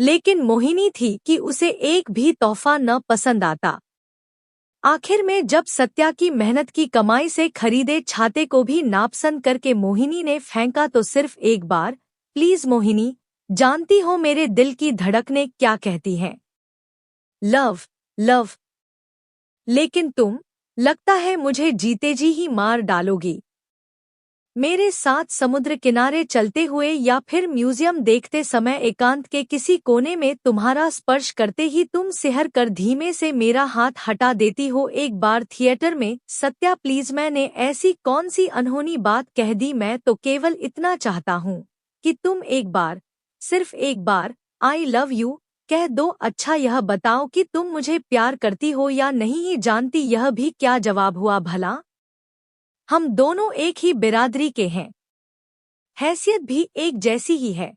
लेकिन मोहिनी थी कि उसे एक भी तोहफा न पसंद आता। आखिर में जब सत्या की मेहनत की कमाई से खरीदे छाते को भी नापसंद करके मोहिनी ने फेंका तो सिर्फ एक बार, प्लीज मोहिनी, जानती हो मेरे दिल की धड़कनें क्या कहती हैं? Love, love. लेकिन तुम, लगता है मुझे जीते जी ही मार डालोगी। मेरे साथ समुद्र किनारे चलते हुए या फिर म्यूजियम देखते समय एकांत के किसी कोने में तुम्हारा स्पर्श करते ही तुम सिहर कर धीमे से मेरा हाथ हटा देती हो। एक बार थिएटर में, सत्या प्लीज, मैंने ऐसी कौन सी अनहोनी बात कह दी? मैं तो केवल इतना चाहता हूँ कि तुम एक बार, सिर्फ एक बार, आई लव यू कह दो। अच्छा यह बताओ कि तुम मुझे प्यार करती हो या नहीं ही जानती। यह भी क्या जवाब हुआ भला? हम दोनों एक ही बिरादरी के हैं, हैसियत भी एक जैसी ही है।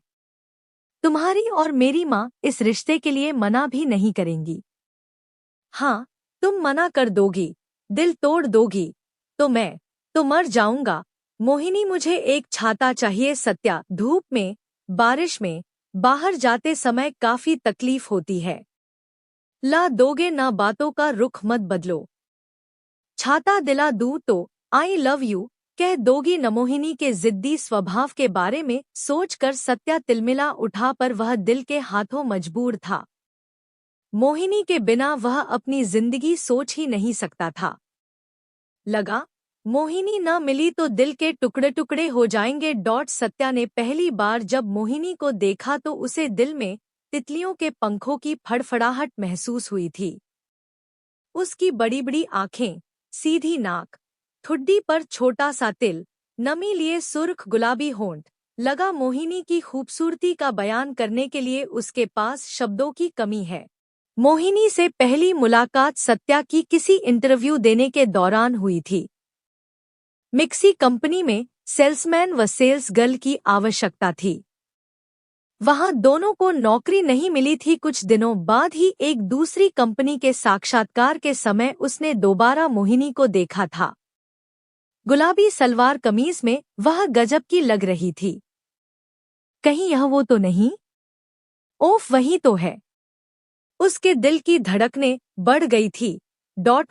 तुम्हारी और मेरी माँ इस रिश्ते के लिए मना भी नहीं करेंगी। हाँ, तुम मना कर दोगी, दिल तोड़ दोगी, तो मैं तो मर जाऊंगा। मोहिनी, मुझे एक छाता चाहिए। सत्या, धूप में, बारिश में, बाहर जाते समय काफी तकलीफ होती है। ला दोगे ना? बातों का रुख मत बदलो। छाता दिला दूं तो आई लव यू कह दोगी न? मोहिनी के जिद्दी स्वभाव के बारे में सोचकर सत्या तिलमिला उठा, पर वह दिल के हाथों मजबूर था। मोहिनी के बिना वह अपनी जिंदगी सोच ही नहीं सकता था। लगा, मोहिनी न मिली तो दिल के टुकड़े टुकड़े हो जाएंगे। सत्या ने पहली बार जब मोहिनी को देखा तो उसे दिल में तितलियों के पंखों की फड़फड़ाहट महसूस हुई थी। उसकी बड़ी बड़ी आंखें, सीधी नाक, ठुड्डी पर छोटा सा तिल, नमी लिए सुर्ख गुलाबी होंठ। लगा मोहिनी की खूबसूरती का बयान करने के लिए उसके पास शब्दों की कमी है। मोहिनी से पहली मुलाकात सत्या की किसी इंटरव्यू देने के दौरान हुई थी। मिक्सी कंपनी में सेल्समैन व सेल्स गर्ल की आवश्यकता थी। वहां दोनों को नौकरी नहीं मिली थी। कुछ दिनों बाद ही एक दूसरी कंपनी के साक्षात्कार के समय उसने दोबारा मोहिनी को देखा था। गुलाबी सलवार कमीज में वह गजब की लग रही थी। कहीं यह वो तो नहीं? ओफ, वही तो है। उसके दिल की धड़कनें बढ़ गई थी।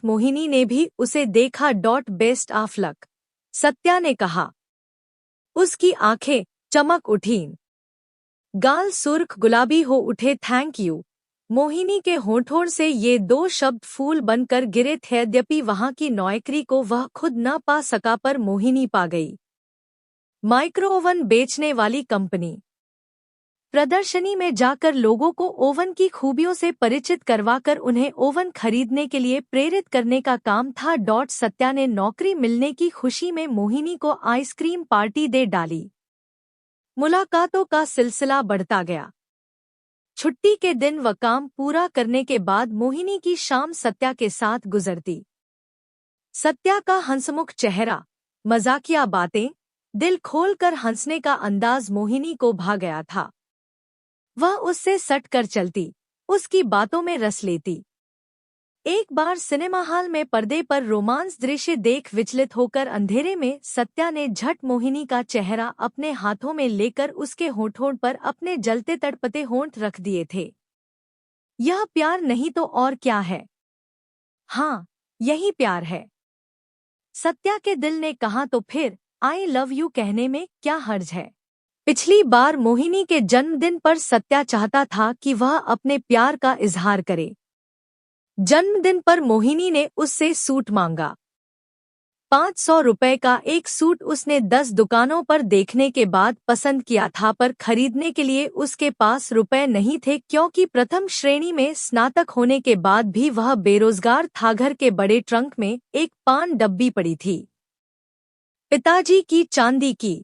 मोहिनी ने भी उसे देखा। बेस्ट ऑफ लक, सत्या ने कहा। उसकी आंखें चमक उठीं, गाल सुर्ख गुलाबी हो उठे। Thank you. मोहिनी के होठों से ये दो शब्द फूल बनकर गिरे थे। यद्यपि वहां की नौकरी को वह खुद न पा सका, पर मोहिनी पा गई। माइक्रो ओवन बेचने वाली कंपनी। प्रदर्शनी में जाकर लोगों को ओवन की खूबियों से परिचित करवाकर उन्हें ओवन खरीदने के लिए प्रेरित करने का काम था। सत्या ने नौकरी मिलने की खुशी में मोहिनी को आइसक्रीम पार्टी दे डाली। मुलाकातों का सिलसिला बढ़ता गया। छुट्टी के दिन व काम पूरा करने के बाद मोहिनी की शाम सत्या के साथ गुजरती। सत्या का हंसमुख चेहरा, मजाकिया बातें, दिल खोलकर हंसने का अंदाज मोहिनी को भा गया था। वह उससे सट कर चलती, उसकी बातों में रस लेती। एक बार सिनेमा हॉल में पर्दे पर रोमांस दृश्य देख विचलित होकर अंधेरे में सत्या ने झट मोहिनी का चेहरा अपने हाथों में लेकर उसके होठों पर अपने जलते तड़पते होंठ रख दिए थे। यह प्यार नहीं तो और क्या है? हाँ, यही प्यार है, सत्या के दिल ने कहा। तो फिर आई लव यू कहने में क्या हर्ज है? पिछली बार मोहिनी के जन्मदिन पर सत्या चाहता था कि वह अपने प्यार का इजहार करे। जन्मदिन पर मोहिनी ने उससे सूट मांगा। 500 रुपए का एक सूट उसने 10 दुकानों पर देखने के बाद पसंद किया था, पर खरीदने के लिए उसके पास रुपए नहीं थे, क्योंकि प्रथम श्रेणी में स्नातक होने के बाद भी वह बेरोजगार था। घर के बड़े ट्रंक में एक पान डब्बी पड़ी थी, पिताजी की चांदी की,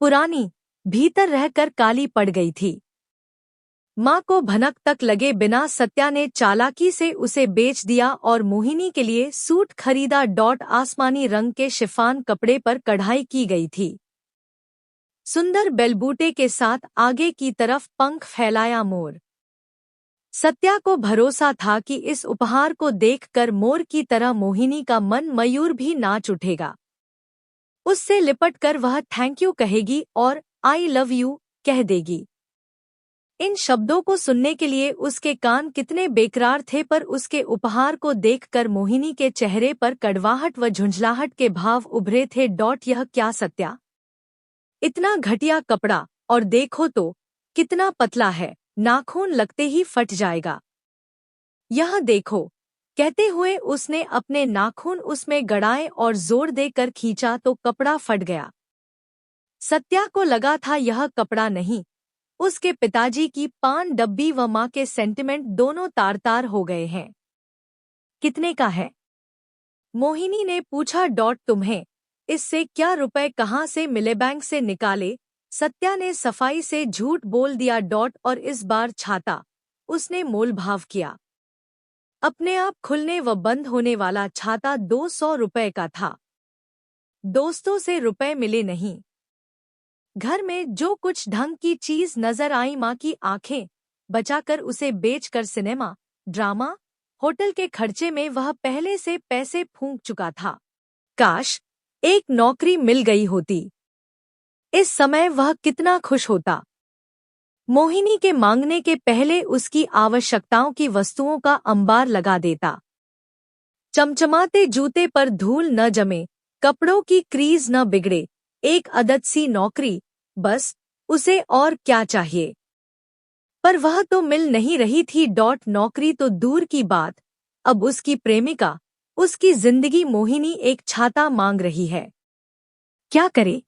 पुरानी, भीतर रहकर काली पड़ गई थी। माँ को भनक तक लगे बिना सत्या ने चालाकी से उसे बेच दिया और मोहिनी के लिए सूट खरीदा। आसमानी रंग के शिफॉन कपड़े पर कढ़ाई की गई थी। सुंदर बेलबूटे के साथ आगे की तरफ पंख फैलाया मोर। सत्या को भरोसा था कि इस उपहार को देखकर मोर की तरह मोहिनी का मन मयूर भी नाच उठेगा। उससे लिपटकर वह थैंक यू कहेगी और आई लव यू कह देगी। इन शब्दों को सुनने के लिए उसके कान कितने बेकरार थे, पर उसके उपहार को देखकर मोहिनी के चेहरे पर कड़वाहट व झुंझलाहट के भाव उभरे थे। यह क्या सत्या, इतना घटिया कपड़ा, और देखो तो कितना पतला है, नाखून लगते ही फट जाएगा। यह देखो, कहते हुए उसने अपने नाखून उसमें गड़ाए और जोर देकर खींचा तो कपड़ा फट गया। सत्या को लगा था यह कपड़ा नहीं, उसके पिताजी की पान डब्बी व माँ के सेंटिमेंट दोनों तार तार हो गए हैं। कितने का है? मोहिनी ने पूछा। तुम्हें इससे क्या, रुपए कहाँ से मिले, बैंक से निकाले? सत्या ने सफाई से झूठ बोल दिया। और इस बार छाता उसने मोल भाव किया। अपने आप खुलने व बंद होने वाला छाता 200 रुपए का था। दोस्तों से रुपए मिले नहीं। घर में जो कुछ ढंग की चीज नजर आई, माँ की आंखें बचाकर उसे बेचकर सिनेमा, ड्रामा, होटल के खर्चे में वह पहले से पैसे फूंक चुका था। काश एक नौकरी मिल गई होती, इस समय वह कितना खुश होता। मोहिनी के मांगने के पहले उसकी आवश्यकताओं की वस्तुओं का अंबार लगा देता। चमचमाते जूते पर धूल न जमे, कपड़ों की क्रीज न बिगड़े, एक अदद सी नौकरी, बस उसे और क्या चाहिए। पर वह तो मिल नहीं रही थी। नौकरी तो दूर की बात, अब उसकी प्रेमिका, उसकी जिंदगी मोहिनी एक छाता मांग रही है। क्या करे?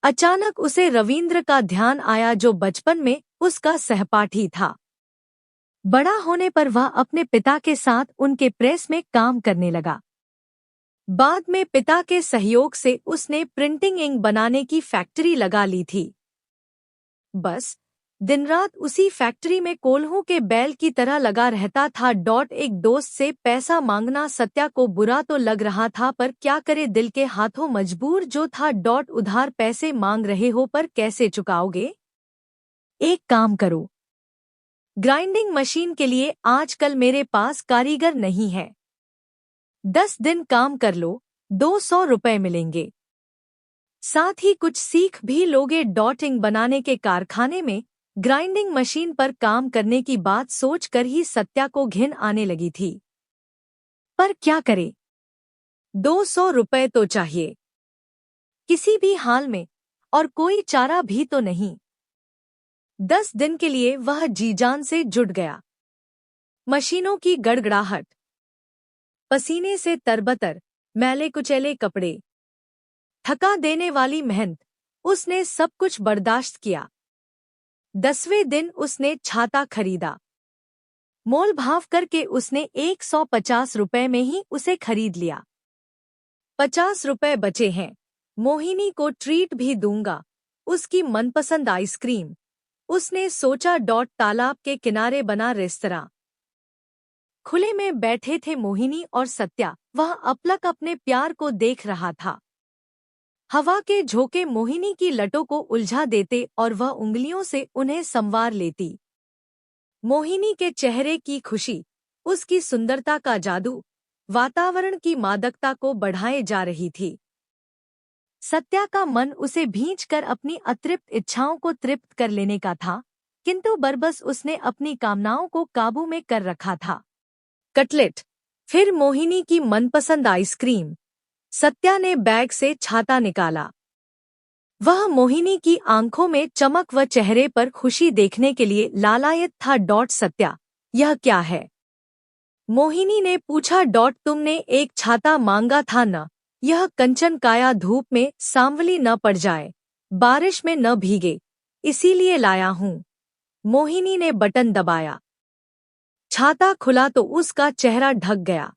अचानक उसे रविंद्र का ध्यान आया, जो बचपन में उसका सहपाठी था। बड़ा होने पर वह अपने पिता के साथ उनके प्रेस में काम करने लगा। बाद में पिता के सहयोग से उसने प्रिंटिंग इंक बनाने की फैक्ट्री लगा ली थी। बस दिन रात उसी फैक्ट्री में कोल्हों के बैल की तरह लगा रहता था। एक दोस्त से पैसा मांगना सत्या को बुरा तो लग रहा था, पर क्या करे, दिल के हाथों मजबूर जो था। उधार पैसे मांग रहे हो, पर कैसे चुकाओगे? एक काम करो, ग्राइंडिंग मशीन के लिए आजकल मेरे पास कारीगर नहीं है, 10 दिन काम कर लो, 200 रुपए मिलेंगे, साथ ही कुछ सीख भी लोगे। इंक बनाने के कारखाने में ग्राइंडिंग मशीन पर काम करने की बात सोचकर ही सत्या को घिन आने लगी थी। पर क्या करे, 200 रुपए तो चाहिए किसी भी हाल में, और कोई चारा भी तो नहीं। 10 दिन के लिए वह जी जान से जुट गया। मशीनों की गड़गड़ाहट, पसीने से तरबतर मैले कुचैले कपड़े, थका देने वाली मेहनत, उसने सब कुछ बर्दाश्त किया। 10वें दिन उसने छाता खरीदा। मोल भाव करके उसने 150 रुपए में ही उसे खरीद लिया। 50 रुपए बचे हैं, मोहिनी को ट्रीट भी दूंगा, उसकी मनपसंद आइसक्रीम, उसने सोचा। तालाब के किनारे बना रेस्तरां, खुले में बैठे थे मोहिनी और सत्या। वह अपलक अपने प्यार को देख रहा था। हवा के झोंके मोहिनी की लटों को उलझा देते और वह उंगलियों से उन्हें संवार लेती। मोहिनी के चेहरे की खुशी, उसकी सुंदरता का जादू, वातावरण की मादकता को बढ़ाए जा रही थी। सत्या का मन उसे भींचकर अपनी अतृप्त इच्छाओं को तृप्त कर लेने का था, किंतु बरबस उसने अपनी कामनाओं को काबू में कर रखा था। कटलेट, फिर मोहिनी की मनपसंद आइसक्रीम। सत्या ने बैग से छाता निकाला। वह मोहिनी की आंखों में चमक व चेहरे पर खुशी देखने के लिए लालायत था। सत्या, यह क्या है? मोहिनी ने पूछा। तुमने एक छाता मांगा था न, यह कंचन काया धूप में सांवली न पड़ जाए, बारिश में न भीगे, इसीलिए लाया हूँ। मोहिनी ने बटन दबाया। छाता खुला तो उसका चेहरा ढक गया।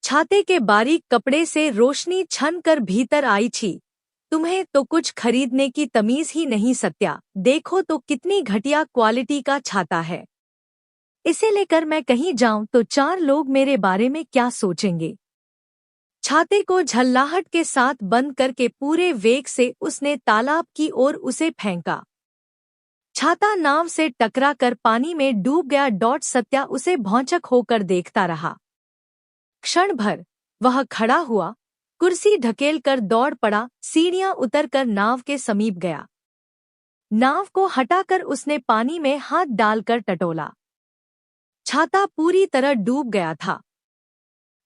छाते के बारीक कपड़े से रोशनी छन कर भीतर आई छी। तुम्हें तो कुछ खरीदने की तमीज ही नहीं सत्या, देखो तो कितनी घटिया क्वालिटी का छाता है। इसे लेकर मैं कहीं जाऊं तो 4 लोग मेरे बारे में क्या सोचेंगे। छाते को झल्लाहट के साथ बंद करके पूरे वेग से उसने तालाब की ओर उसे फेंका। छाता नाव से टकरा कर पानी में डूब गया। सत्या उसे भौंचक होकर देखता रहा। क्षण भर वह खड़ा हुआ, कुर्सी ढकेल कर दौड़ पड़ा, सीढ़ियां उतरकर नाव के समीप गया। नाव को हटाकर उसने पानी में हाथ डालकर टटोला। छाता पूरी तरह डूब गया था।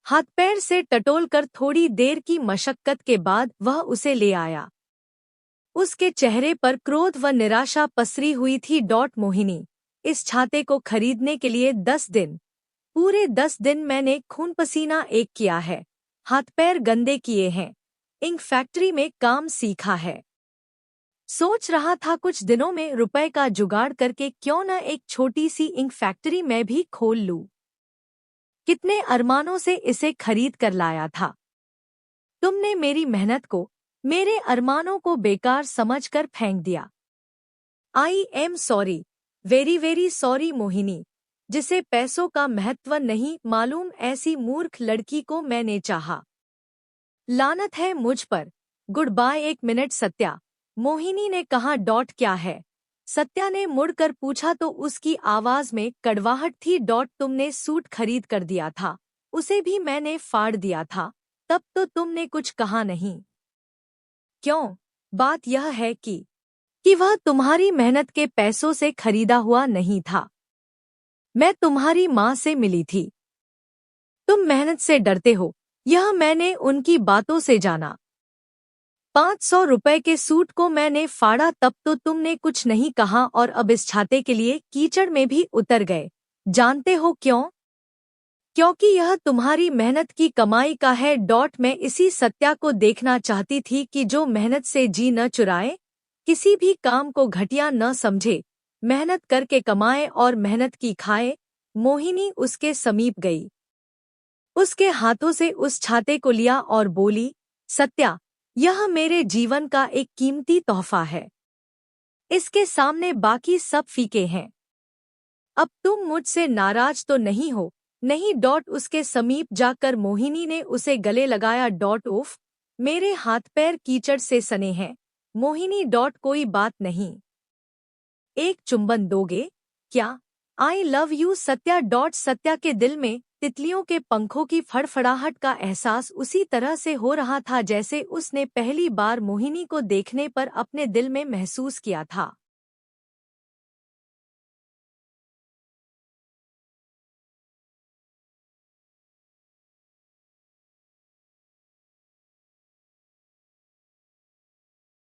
हाथ पैर से टटोलकर थोड़ी देर की मशक्कत के बाद वह उसे ले आया। उसके चेहरे पर क्रोध व निराशा पसरी हुई थी। मोहिनी, इस छाते को खरीदने के लिए 10 दिन, पूरे 10 दिन मैंने खून पसीना एक किया है, हाथ पैर गंदे किए हैं, इंक फैक्ट्री में काम सीखा है। सोच रहा था कुछ दिनों में रुपए का जुगाड़ करके क्यों न एक छोटी सी इंक फैक्ट्री मैं भी खोल लूं। कितने अरमानों से इसे खरीद कर लाया था। तुमने मेरी मेहनत को, मेरे अरमानों को बेकार समझकर फेंक दिया। I am sorry, very very sorry Mohini, जिसे पैसों का महत्व नहीं मालूम ऐसी मूर्ख लड़की को मैंने चाहा। लानत है मुझ पर। Good bye. 1 minute Satya, Mohini ने कहा। क्या है? सत्या ने मुड़कर पूछा तो उसकी आवाज में कड़वाहट थी। तुमने सूट खरीद कर दिया था, उसे भी मैंने फाड़ दिया था, तब तो तुमने कुछ कहा नहीं। क्यों? बात यह है कि वह तुम्हारी मेहनत के पैसों से खरीदा हुआ नहीं था। मैं तुम्हारी माँ से मिली थी। तुम मेहनत से डरते हो, यह मैंने उनकी बातों से जाना। 500 रुपए के सूट को मैंने फाड़ा तब तो तुमने कुछ नहीं कहा और अब इस छाते के लिए कीचड़ में भी उतर गए। जानते हो क्यों? क्योंकि यह तुम्हारी मेहनत की कमाई का है। मैं इसी सत्या को देखना चाहती थी कि जो मेहनत से जी न चुराए, किसी भी काम को घटिया न समझे, मेहनत करके कमाए और मेहनत की खाए। मोहिनी उसके समीप गई, उसके हाथों से उस छाते को लिया और बोली, सत्या, यह मेरे जीवन का एक कीमती तोहफा है। इसके सामने बाकी सब फीके हैं। अब तुम मुझसे नाराज तो नहीं हो? नहीं। उसके समीप जाकर मोहिनी ने उसे गले लगाया। उफ, मेरे हाथ पैर कीचड़ से सने हैं। मोहिनी। कोई बात नहीं, एक चुंबन दोगे क्या? I love you Satya. Satya के दिल में तितलियों के पंखों की फड़फड़ाहट का एहसास उसी तरह से हो रहा था जैसे उसने पहली बार मोहिनी को देखने पर अपने दिल में महसूस किया था।